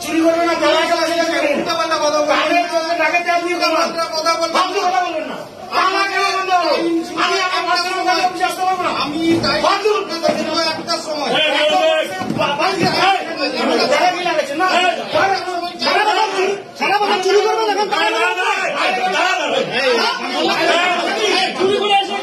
চুরি করবে না, জ্বালা খেলা সেটা উল্টা পাল্টা কথা বলবেন, ডাকাতে আপনি কথা বলবেন না। আমার কেন বন্ধ হলো? আমি আমার পার্সোনাল কথা অফিসে আসতে পারবো না। আমি একটা সময় কি লাগাচ্ছেন না সারা বছর চুরি করবে না, চুরি করে এসে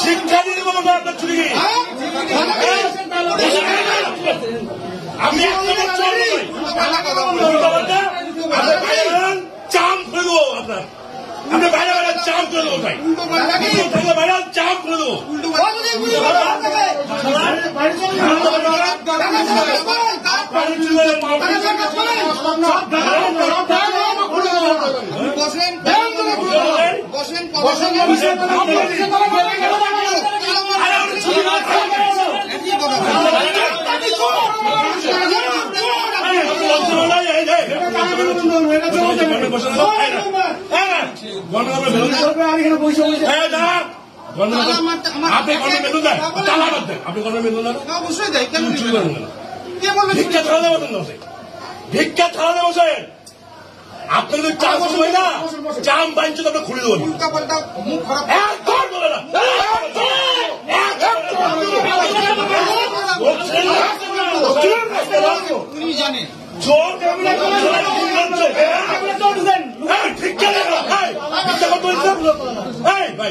শিক্ষা দিয়ে দেবো আপনার চুরি। আমি চাম করে দেবো আপনার, আপনি বাইরে বাইরে চাম করে দেবো, তাই বাইরে চাম করে দেবো। ভিক্ষা থালাতে বসেন, আপনি যদি চাম হয় না চাম বাঞ্চ আপনি খুলে দেবেন।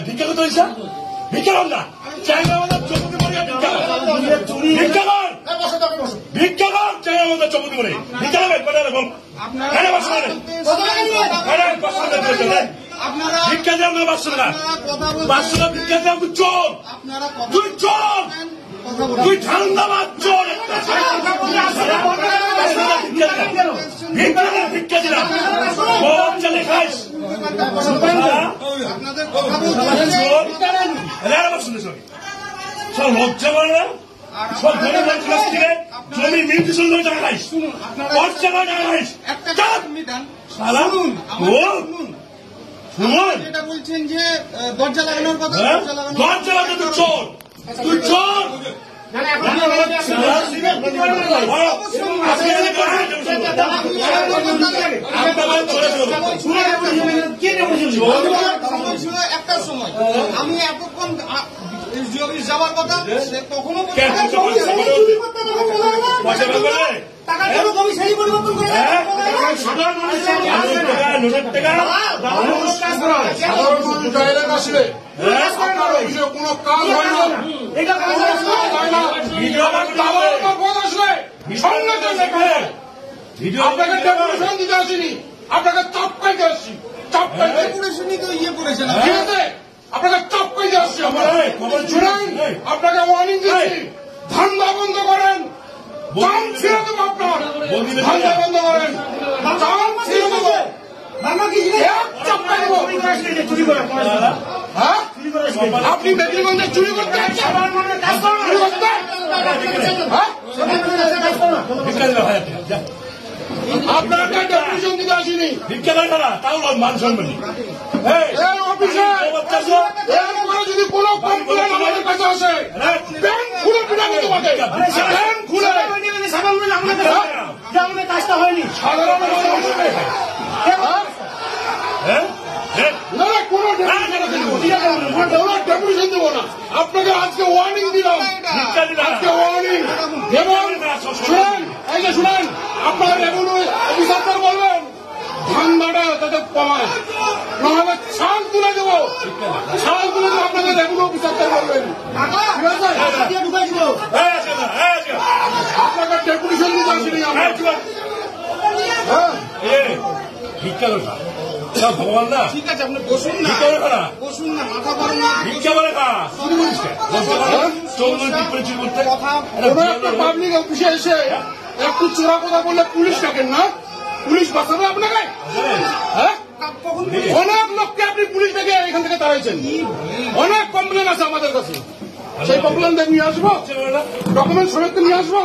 ভিক্ষা করতে হয়েছে ভিক্ষা কর না, চাইনা ভিক্ষা কর, ভিক্ষা কর, চাইনা মতো চমতি করে ভিক্ষা করবেন। ভিক্ষা দেওয়া না 500 টাকা, 500 টাকা ভিক্ষা দেওয়া চোর, তুই চোর, তুই ঠান্ডাবাদ চোর। ভিক্ষা দিলাম চলে খাইস সব লজ্জা করে না, সব গরিব কাছ থেকে জমি মিউনিশন টাকা খাইস, 5 টাকা খাইস। যেটা বলছেন যে দরজা লাগানোর কথা, দরজা লাগানো তুই চোর, তুই চোর। একটা সময় আমি এতক্ষণ যাওয়ার কথা কখনো টাকা সেই পরিবর্তন করে আসলে কোন কাজ হয় না, আপনাকে ডেপুটেশন দিতে আসিনি, আপনাকে চাপকাইতে আসছি, ডেপুটেশনই তো ইয়ে করেছেন, ঠিক আছে? আপনাকে চাপকাইতে আসছি, আপনাকে ওয়ার্নিং দিচ্ছি, ধান্দা বন্ধ করেন, চাম ছেড়ে দেবো আপনার, ধান্দা বন্ধ করেন, চাম ছেড়ে দেবো, আপনি মেদিনীগঞ্জে চুরি করতে আপনাকে ডেপুটেশন দিতে আসিনি, ভিক্ষা দেয় না তাও মান সম্মান অফিসে যদি কোনো কমপ্লেন আমাদের কাছে আসে ব্যাংক খুলে পিটাবো তোমাকে, ব্যাংক খুলে আমাদের কাজটা হয়নি সাধারণ ডেপুটেশন দেবো না, আপনাকে আজকে ওয়ার্নিং দিলাম, আজকে ওয়ার্নিং এবং শুনেন, এই যে শুনেন, আপনার রেভিনিউ অফিসারদের বলবেন ধান্দাটা যাতে কমায়, নাহলে ছাল তুলে দেবো, ছাল তুলে দেবো, আপনাদের রেভিনিউ অফিসারদের বলবেন, ঠিক আছে? আপনাকে ডেপুটেশন দিতে আসিনি আমরা। ভিক্ষা করবা ভগবান না, ঠিক আছে আপনি বসুন না, বসুন না, মাথা গরম না, ভিক্ষা করে খা, শুরু করিস একটা পাবলিক অফিসে এসে একটু চোরা কথা বললে পুলিশ ডাকেন না, পুলিশ বাঁচাবে আপনাকে? হ্যাঁ, অনেক লোককে আপনি পুলিশ ডেকে এখান থেকে তাড়াইছেন, অনেক কমপ্লেন আছে আমাদের কাছে, সেই কমপ্লেন নিয়ে আসবো, ডকুমেন্ট সমেত নিয়ে আসবো,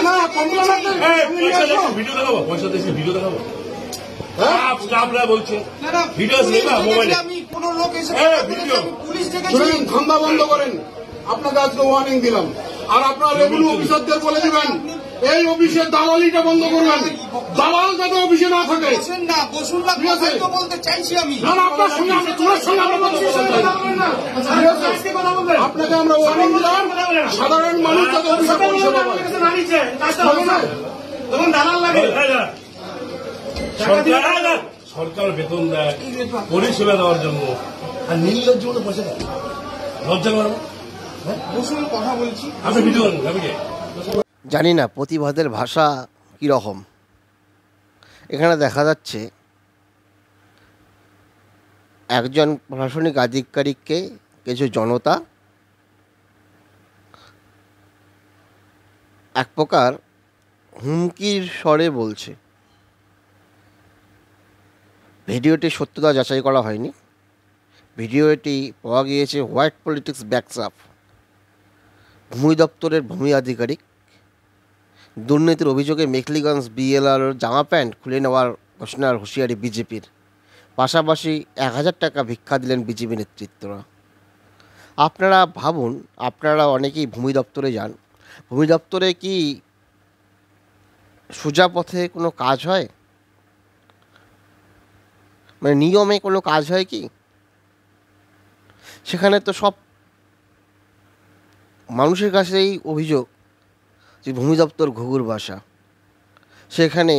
না কমপ্লেন আছে, ভিডিও দেখাবো, পয়সা দিয়েছি ভিডিও দেখাবো। স্টাফরা বলছে না, না, ভিডিও পুলিশ নেবা ডেকেছি মোবাইলে আমি, কোনো লোক এসে হ্যাঁ, বলেছে, ভিডিও। আমি পুলিশ ডেকেছি। শুনুন, ধান্দা বন্ধ করেন। আপনাকে আজকে ওয়ার্নিং দিলাম। আর আপনার রেভিনিউ অফিসারদের বলে দিবেন এই অফিসে দালালিটা বন্ধ করবেন। দালাল যাতে অফিসে না থাকে। বসুন না, ঠিক আছে। কথাই তো বলতে চাইছি আমি। না না, আপনার সঙ্গে আমরা তোমার সঙ্গে আমরা কথা বলতে চাই। ঠিক আছে? আপনাকে আমরা ওয়ার্নিং দিলাম, সাধারণ মানুষ যাতে অফিসে পরিষেবা পায়। তখন দালাল লাগে। সরকার বেতন দেয় পরিষেবা দেওয়ার জন্য, আর নির্লজ্জ বলে বসে দেয়। লজ্জা করে না? বসুন, কথা বলছি। আপনি ভিডিও করেন, আমি কে? জানি না প্রতিবাদের ভাষা কীরকম। এখানে দেখা যাচ্ছে একজন প্রশাসনিক আধিকারিককে কিছু জনতা এক প্রকার হুমকির স্বরে বলছে। ভিডিওটি সত্যতা যাচাই করা হয়নি। ভিডিওটি পাওয়া গিয়েছে হোয়াইট পলিটিক্স ব্যাকস আপ। ভূমি দপ্তরের ভূমি আধিকারিক দুর্নীতির অভিযোগে মেখলিগঞ্জ বিএলআর জামা প্যান্ট খুলে নেওয়ার ঘোষণার হুঁশিয়ারি বিজেপির। পাশাপাশি 1000 টাকা ভিক্ষা দিলেন বিজেপি নেতৃত্বরা। আপনারা ভাবুন, আপনারা অনেকেই ভূমি দপ্তরে যান। ভূমি দপ্তরে কি সোজা পথে কোনো কাজ হয়? মানে নিয়মে কোনো কাজ হয় কি? সেখানে তো সব মানুষের কাছেই অভিযোগ যে ভূমি দপ্তর ঘুঘুর বাসা। সেখানে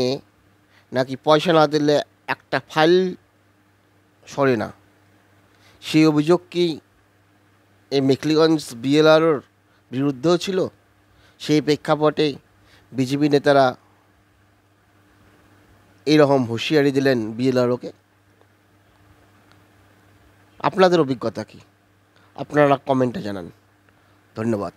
নাকি পয়সা না দিলে একটা ফাইল সরে না। সেই অভিযোগ কি এই মেখলিগঞ্জ বিএলআরওর বিরুদ্ধেও ছিল? সেই প্রেক্ষাপটে বিজেপি নেতারা এইরকম হুঁশিয়ারি দিলেন বিএলআরওকে। আপনাদের অভিজ্ঞতা কি? আপনারা কমেন্টে জানান। ধন্যবাদ।